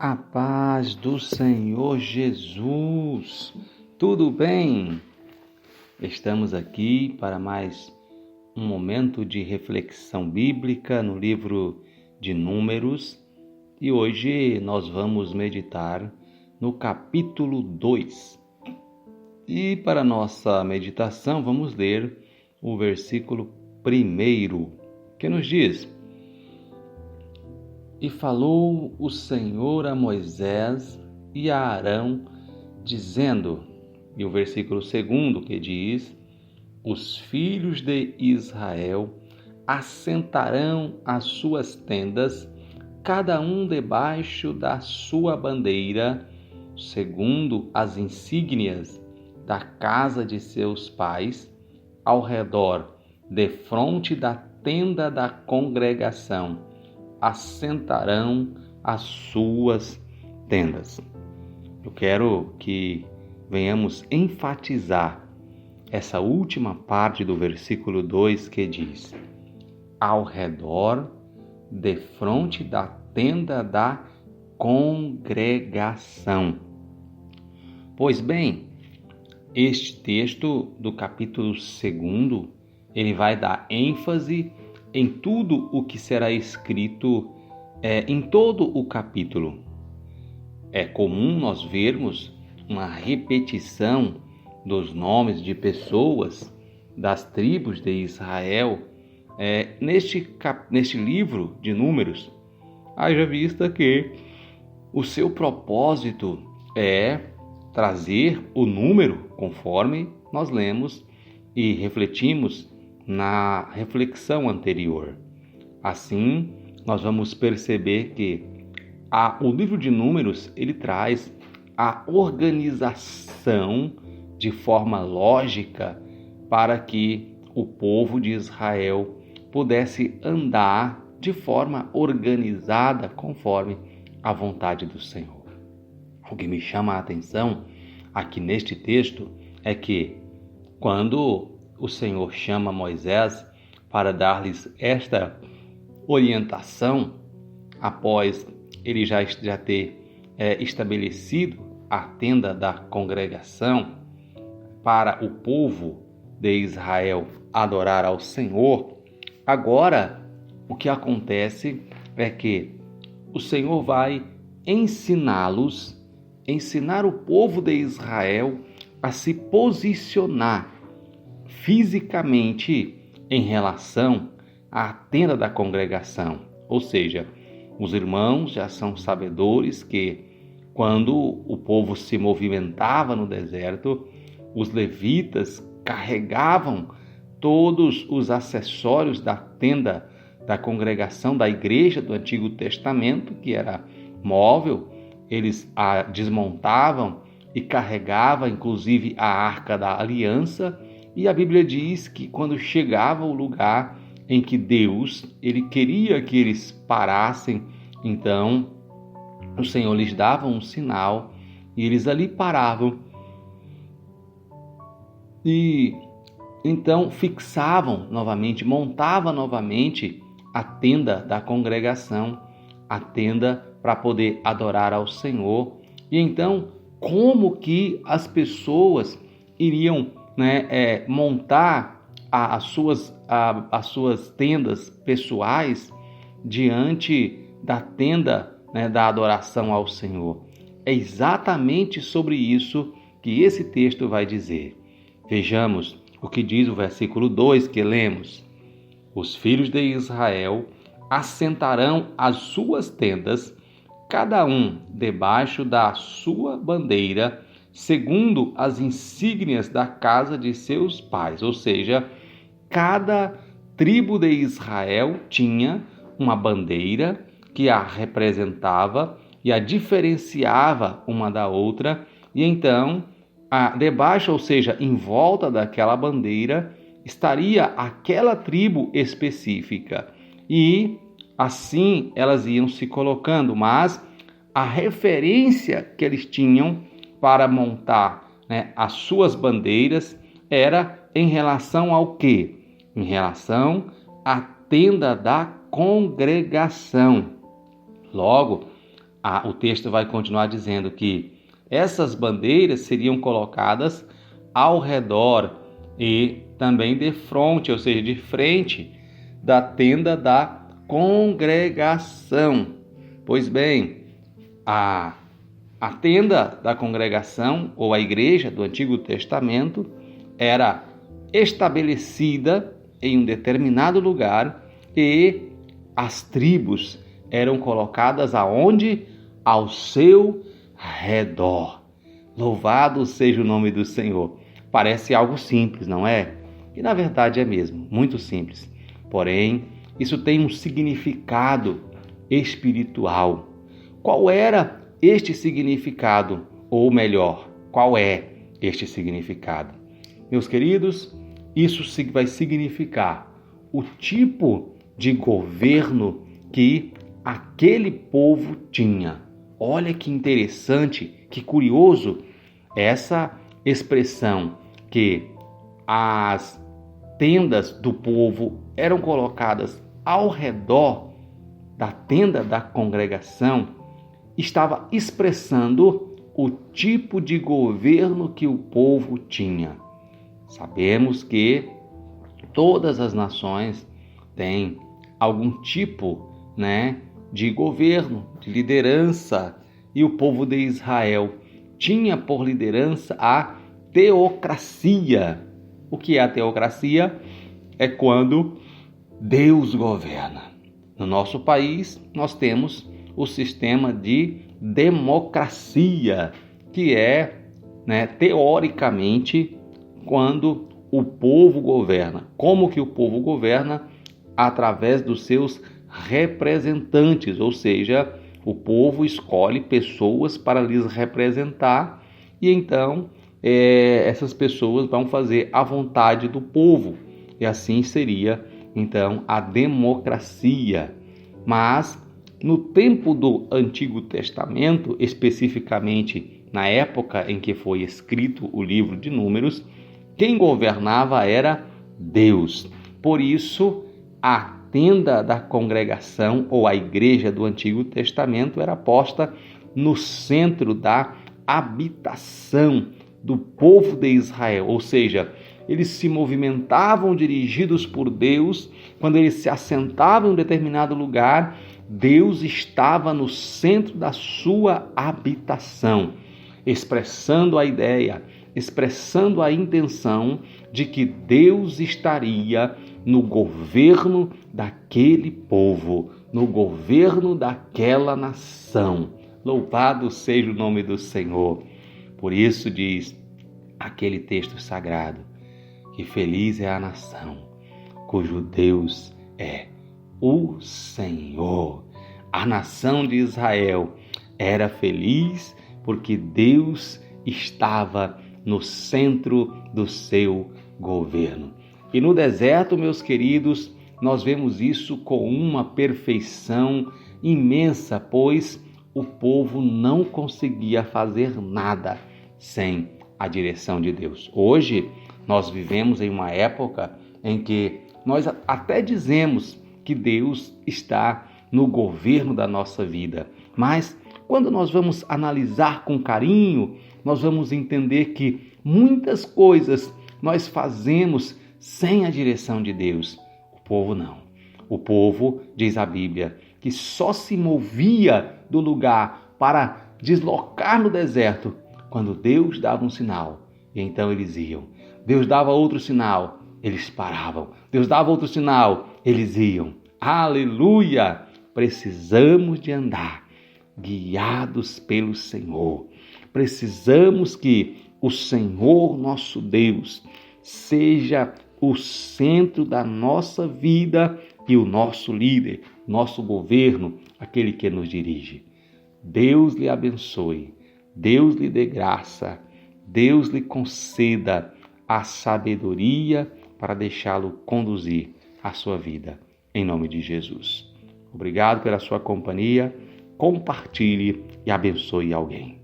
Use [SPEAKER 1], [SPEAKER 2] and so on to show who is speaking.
[SPEAKER 1] A paz do Senhor Jesus. Tudo bem? Estamos aqui para mais um momento de reflexão bíblica no livro de Números e hoje nós vamos meditar no capítulo 2. E para nossa meditação vamos ler o versículo 1, que nos diz: E falou o Senhor a Moisés e a Arão, dizendo, e o versículo 2 que diz: Os filhos de Israel assentarão as suas tendas, cada um debaixo da sua bandeira, segundo as insígnias da casa de seus pais, ao redor, defronte da tenda da congregação, assentarão as suas tendas. Eu quero que venhamos enfatizar essa última parte do versículo 2 que diz: ao redor, defronte da tenda da congregação. Pois bem, este texto do capítulo 2, ele vai dar ênfase em tudo o que será escrito em todo o capítulo. É comum nós vermos uma repetição dos nomes de pessoas das tribos de Israel neste livro de Números. Haja vista que o seu propósito é trazer o número conforme nós lemos e refletimos na reflexão anterior. Assim, nós vamos perceber que o livro de Números ele traz a organização de forma lógica para que o povo de Israel pudesse andar de forma organizada conforme a vontade do Senhor. O que me chama a atenção aqui neste texto é que quando o Senhor chama Moisés para dar-lhes esta orientação, após ele já ter estabelecido a tenda da congregação para o povo de Israel adorar ao Senhor, agora o que acontece é que o Senhor vai ensinar o povo de Israel a se posicionar fisicamente em relação à tenda da congregação. Ou seja, os irmãos já são sabedores que quando o povo se movimentava no deserto, os levitas carregavam todos os acessórios da tenda da congregação da igreja do Antigo Testamento, que era móvel. Eles a desmontavam e carregavam inclusive a Arca da Aliança, e a Bíblia diz que quando chegava o lugar em que Deus ele queria que eles parassem, então o Senhor lhes dava um sinal e eles ali paravam e então fixavam novamente, montavam novamente a tenda da congregação, a tenda para poder adorar ao Senhor. E então, como que as pessoas iriam montar as suas tendas pessoais diante da tenda da adoração ao Senhor? É exatamente sobre isso que esse texto vai dizer. Vejamos o que diz o versículo 2 que lemos: Os filhos de Israel assentarão as suas tendas, cada um debaixo da sua bandeira, segundo as insígnias da casa de seus pais. Ou seja, cada tribo de Israel tinha uma bandeira que a representava e a diferenciava uma da outra, e então, debaixo, ou seja, em volta daquela bandeira, estaria aquela tribo específica. E assim elas iam se colocando, mas a referência que eles tinham para montar as suas bandeiras era em relação ao quê? Em relação à tenda da congregação. Logo, o texto vai continuar dizendo que essas bandeiras seriam colocadas ao redor e também de fronte, ou seja, de frente da tenda da congregação. Pois bem, a tenda da congregação, ou a igreja do Antigo Testamento, era estabelecida em um determinado lugar e as tribos eram colocadas aonde? Ao seu redor. Louvado seja o nome do Senhor. Parece algo simples, não é? E na verdade é mesmo, muito simples. Porém, isso tem um significado espiritual. Qual era este significado? Ou melhor, qual é este significado? Meus queridos, isso vai significar o tipo de governo que aquele povo tinha. Olha que interessante, que curioso essa expressão que as tendas do povo eram colocadas ao redor da tenda da congregação, estava expressando o tipo de governo que o povo tinha. Sabemos que todas as nações têm algum tipo, de governo, de liderança, e o povo de Israel tinha por liderança a teocracia. O que é a teocracia? É quando Deus governa. No nosso país, nós temos o sistema de democracia, que é, teoricamente, quando o povo governa. Como que o povo governa? Através dos seus representantes, ou seja, o povo escolhe pessoas para lhes representar e então essas pessoas vão fazer a vontade do povo. E assim seria, então, a democracia. Mas, no tempo do Antigo Testamento, especificamente na época em que foi escrito o livro de Números, quem governava era Deus. Por isso, a tenda da congregação, ou a igreja do Antigo Testamento, era posta no centro da habitação do povo de Israel, ou seja, eles se movimentavam dirigidos por Deus. Quando eles se assentavam em um determinado lugar, Deus estava no centro da sua habitação, expressando a ideia, expressando a intenção de que Deus estaria no governo daquele povo, no governo daquela nação. Louvado seja o nome do Senhor. Por isso diz aquele texto sagrado, que feliz é a nação cujo Deus é o Senhor. A nação de Israel era feliz porque Deus estava no centro do seu governo. E no deserto, meus queridos, nós vemos isso com uma perfeição imensa, pois o povo não conseguia fazer nada sem a direção de Deus. Hoje, nós vivemos em uma época em que nós até dizemos que Deus está no governo da nossa vida, mas quando nós vamos analisar com carinho, nós vamos entender que muitas coisas nós fazemos sem a direção de Deus. O povo não. O povo, diz a Bíblia, que só se movia do lugar para deslocar no deserto quando Deus dava um sinal, e então eles iam. Deus dava outro sinal, eles paravam. Deus dava outro sinal, eles iam. Aleluia! Precisamos de andar guiados pelo Senhor. Precisamos que o Senhor, nosso Deus, seja o centro da nossa vida e o nosso líder, nosso governo, aquele que nos dirige. Deus lhe abençoe, Deus lhe dê graça, Deus lhe conceda a sabedoria para deixá-lo conduzir a sua vida, em nome de Jesus. Obrigado pela sua companhia, compartilhe e abençoe alguém.